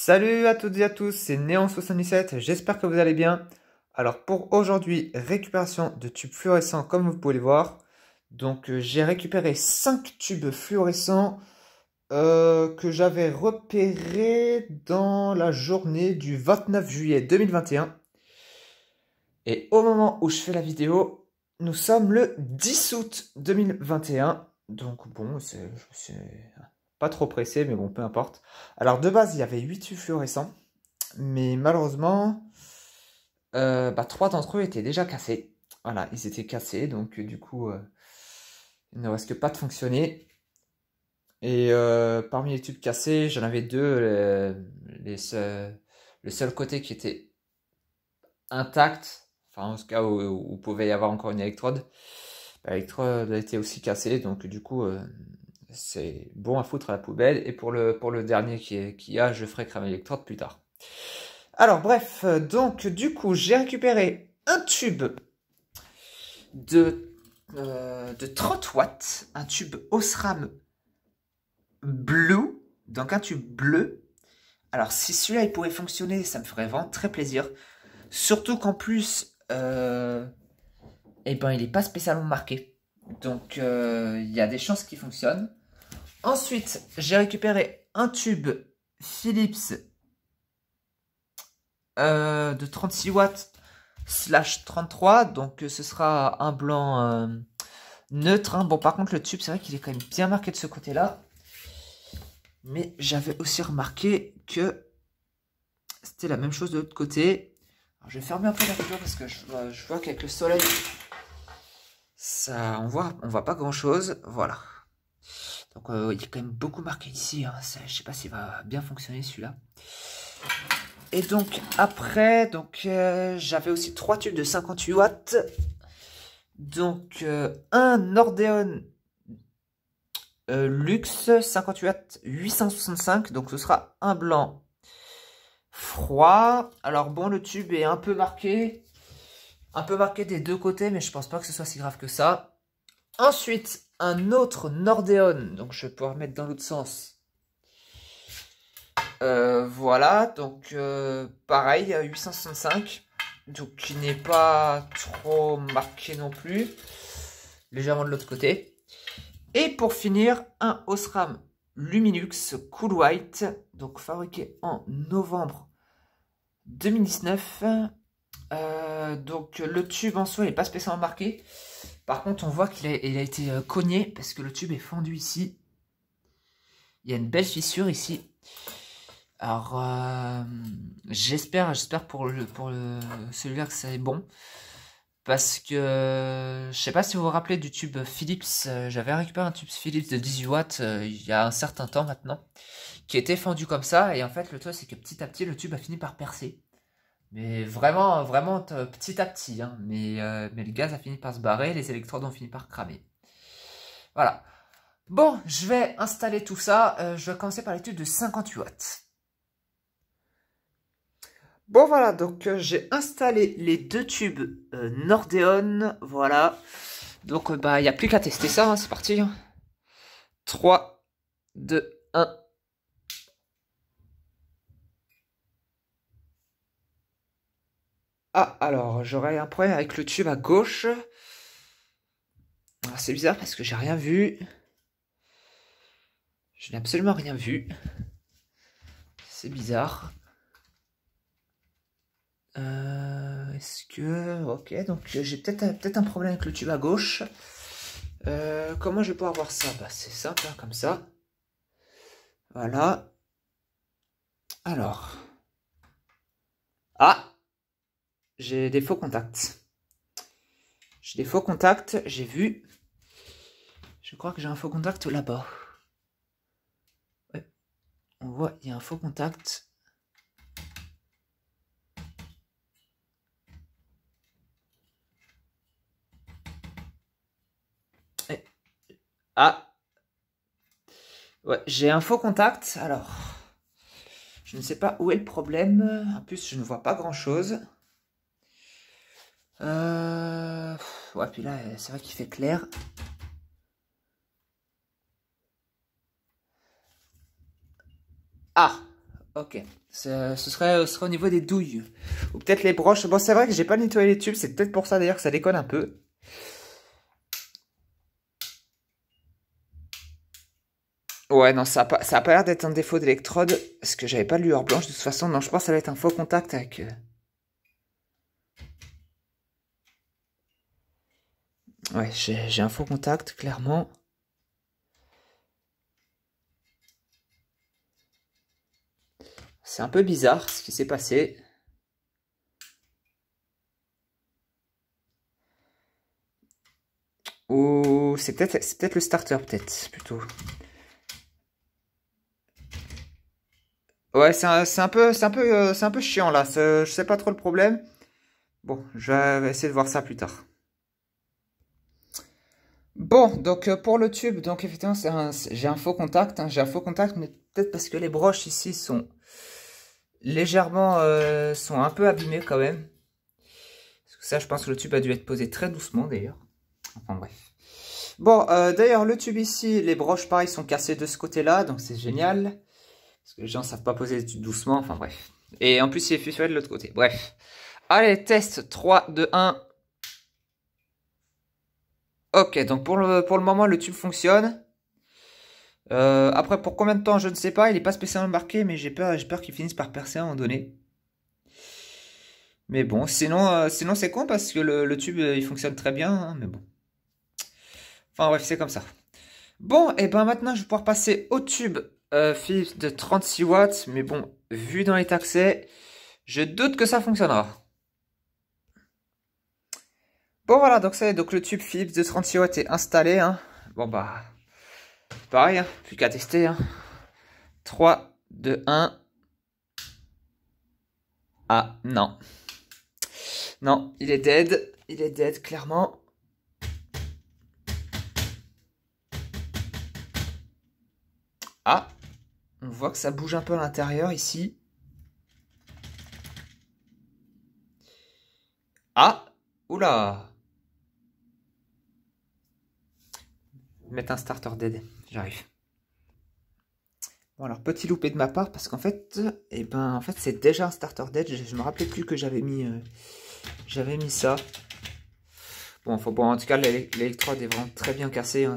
Salut à toutes et à tous, c'est Néon77, j'espère que vous allez bien. Alors pour aujourd'hui, récupération de tubes fluorescents comme vous pouvez le voir. Donc j'ai récupéré 5 tubes fluorescents que j'avais repérés dans la journée du 29 juillet 2021. Et au moment où je fais la vidéo, nous sommes le 10 août 2021. Donc bon, c'est pas trop pressé, mais bon, peu importe. Alors de base, il y avait 8 tubes fluorescents. Mais malheureusement, 3 d'entre eux étaient déjà cassés. Voilà, ils étaient cassés, donc du coup, il ne risque pas de fonctionner. Et parmi les tubes cassés, j'en avais deux, le seul côté qui était intact, enfin en ce cas où pouvait y avoir encore une électrode. L'électrode a été aussi cassée, donc du coup, c'est bon à foutre à la poubelle. Et pour le dernier qui a, je ferai cramer l'électrode plus tard. Alors bref, donc du coup j'ai récupéré un tube de 30 watts, un tube Osram Blue, donc un tube bleu. Alors si celui-là il pourrait fonctionner, ça me ferait vraiment très plaisir. Surtout qu'en plus, eh ben, il n'est pas spécialement marqué. Donc il y a des chances qu'il fonctionne. Ensuite, j'ai récupéré un tube Philips de 36 watts / 33, donc ce sera un blanc neutre, hein. Bon, par contre le tube c'est vrai qu'il est quand même bien marqué de ce côté là, mais j'avais aussi remarqué que c'était la même chose de l'autre côté. Alors, je vais fermer un peu la vidéo parce que je vois qu'avec le soleil ça on voit pas grand chose. Voilà, donc il est quand même beaucoup marqué ici, hein. Je sais pas s'il va bien fonctionner celui-là. Et donc après, j'avais aussi 3 tubes de 58 watts. Donc un Nordeon Luxe 58 watts 865. Donc ce sera un blanc froid. Alors bon, le tube est un peu marqué des deux côtés, mais je pense pas que ce soit si grave que ça. Ensuite, un autre Nordeon. Donc je vais pouvoir mettre dans l'autre sens. Voilà, donc pareil, 865, donc qui n'est pas trop marqué non plus, légèrement de l'autre côté. Et pour finir, un Osram Luminux Cool White, donc fabriqué en novembre 2019. Donc le tube en soi n'est pas spécialement marqué. Par contre, on voit qu'il a été cogné parce que le tube est fendu ici. Il y a une belle fissure ici. Alors, j'espère pour celui-là que c'est bon. Parce que, je sais pas si vous vous rappelez du tube Philips, j'avais récupéré un tube Philips de 18 watts il y a un certain temps maintenant, qui était fendu comme ça, et en fait le truc c'est que petit à petit le tube a fini par percer. Mais vraiment, vraiment petit à petit, hein. Mais le gaz a fini par se barrer, les électrodes ont fini par cramer. Voilà. Bon, je vais installer tout ça, je vais commencer par les tubes de 58 watts. Bon voilà, donc j'ai installé les deux tubes Nordeon, voilà. Donc il n'y a plus qu'à tester ça, hein, c'est parti. 3, 2, 1. Ah, alors j'aurais un problème avec le tube à gauche. C'est bizarre parce que j'ai rien vu. Je n'ai absolument rien vu. C'est bizarre. Est-ce que... Ok, donc j'ai peut-être un problème avec le tube à gauche. Comment je vais pouvoir voir ça? Bah, c'est simple, hein, comme ça. Voilà. Alors. Ah! J'ai des faux contacts. J'ai des faux contacts, j'ai vu. Je crois que j'ai un faux contact là-bas. Ouais. On voit, il y a un faux contact. Ah! Ouais, j'ai un faux contact. Alors, je ne sais pas où est le problème. En plus, je ne vois pas grand-chose. Ouais, puis là, c'est vrai qu'il fait clair. Ah! Ok. Ce serait au niveau des douilles. Ou peut-être les broches. Bon, c'est vrai que j'ai pas nettoyé les tubes. C'est peut-être pour ça d'ailleurs que ça déconne un peu. Ouais, non, ça a pas l'air d'être un défaut d'électrode. Parce que j'avais pas de lueur blanche de toute façon. Non, je pense que ça va être un faux contact avec... Ouais, j'ai un faux contact, clairement. C'est un peu bizarre ce qui s'est passé. Ou c'est peut-être le starter, peut-être, plutôt. Ouais, c'est un peu chiant là. Je sais pas trop le problème. Bon, je vais essayer de voir ça plus tard. Bon, donc pour le tube, donc effectivement, j'ai un faux contact. Hein, j'ai un faux contact, mais peut-être parce que les broches ici sont légèrement, sont un peu abîmées quand même. Parce que ça, je pense que le tube a dû être posé très doucement d'ailleurs. Enfin bref. Bon, d'ailleurs, le tube ici, les broches pareil sont cassées de ce côté-là, donc c'est génial. Parce que les gens savent pas poser les tubes doucement, enfin bref. Et en plus, il est fusionné de l'autre côté. Bref. Allez, test 3, 2, 1. Ok, donc pour le moment, le tube fonctionne. Après, pour combien de temps, je ne sais pas. Il n'est pas spécialement marqué, mais j'ai peur qu'il finisse par percer à un moment donné. Mais bon, sinon c'est con parce que le tube, il fonctionne très bien. Hein, mais bon. Enfin bref, c'est comme ça. Bon, et ben maintenant, je vais pouvoir passer au tube Philips de 36 watts. Mais bon, vu dans l'état que c'est, je doute que ça fonctionnera. Bon voilà, donc le tube Philips de 36 watts est installé. Hein. Bon bah, pareil, hein, plus qu'à tester. Hein. 3, 2, 1. Ah, non. Non, il est dead. Il est dead, clairement. Ah, on voit que ça bouge un peu à l'intérieur ici. Ah, oula. Mettre un starter dead, j'arrive. Bon alors petit loupé de ma part parce qu'en fait, en fait c'est déjà un starter dead. Je me rappelais plus que j'avais mis ça. Bon, en tout cas l'électrode est vraiment très bien cassée. Hein,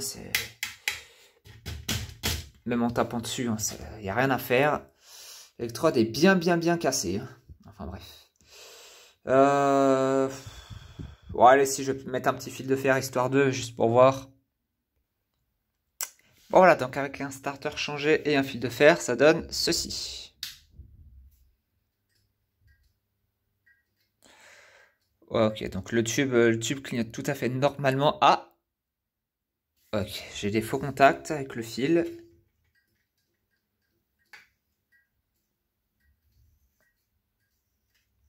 même en tapant dessus, il n'y a rien à faire. L'électrode est bien cassée. Hein. Enfin bref. Bon allez, si je vais mettre un petit fil de fer histoire de juste pour voir. Bon voilà, donc avec un starter changé et un fil de fer, ça donne ceci. Ok, donc le tube clignote tout à fait normalement. Ah! Ok, j'ai des faux contacts avec le fil.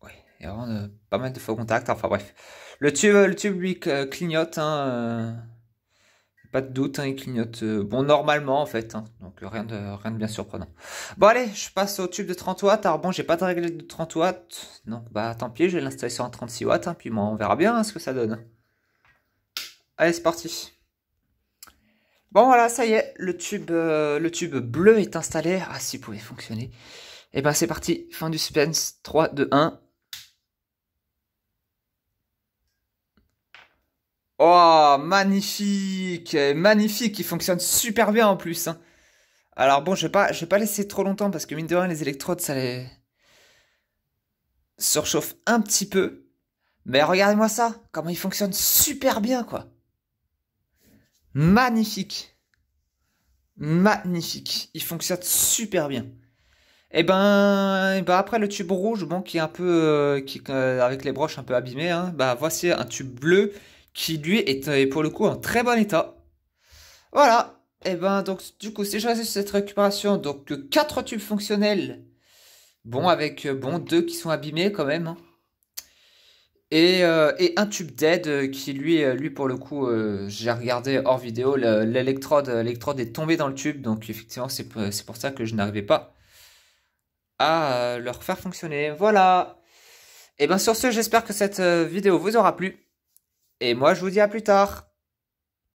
Ouais, il y a vraiment pas mal de faux contacts. Enfin bref. Le tube lui clignote. Hein, pas de doute, hein, il clignote bon normalement en fait. Hein, donc rien de bien surprenant. Bon allez, je passe au tube de 30 watts. Alors bon, j'ai pas de réglé de 30 watts. Donc bah tant pis, je vais l'installer sur un 36 watts. Hein, puis bon, on verra bien hein, ce que ça donne. Allez, c'est parti. Bon voilà, ça y est, le tube bleu est installé. Ah, s'il pouvait fonctionner. Et ben c'est parti, fin du suspense. 3, 2, 1. Oh, magnifique, magnifique, il fonctionne super bien en plus. Hein. Alors bon, je vais pas laisser trop longtemps parce que mine de rien, les électrodes, ça les surchauffe un petit peu. Mais regardez-moi ça, comment il fonctionne super bien, quoi. Magnifique. Magnifique. Il fonctionne super bien. Et ben après le tube rouge, bon, qui est un peu, avec les broches un peu abîmées, hein, bah voici un tube bleu qui lui est pour le coup en très bon état. Voilà. Et ben donc du coup, si je reste sur cette récupération, donc 4 tubes fonctionnels, bon avec bon 2 qui sont abîmés quand même. Hein. Et un tube dead qui lui pour le coup, j'ai regardé hors vidéo, l'électrode est tombée dans le tube, donc effectivement c'est pour ça que je n'arrivais pas à le refaire fonctionner. Voilà. Et bien sur ce, j'espère que cette vidéo vous aura plu. Et moi je vous dis à plus tard.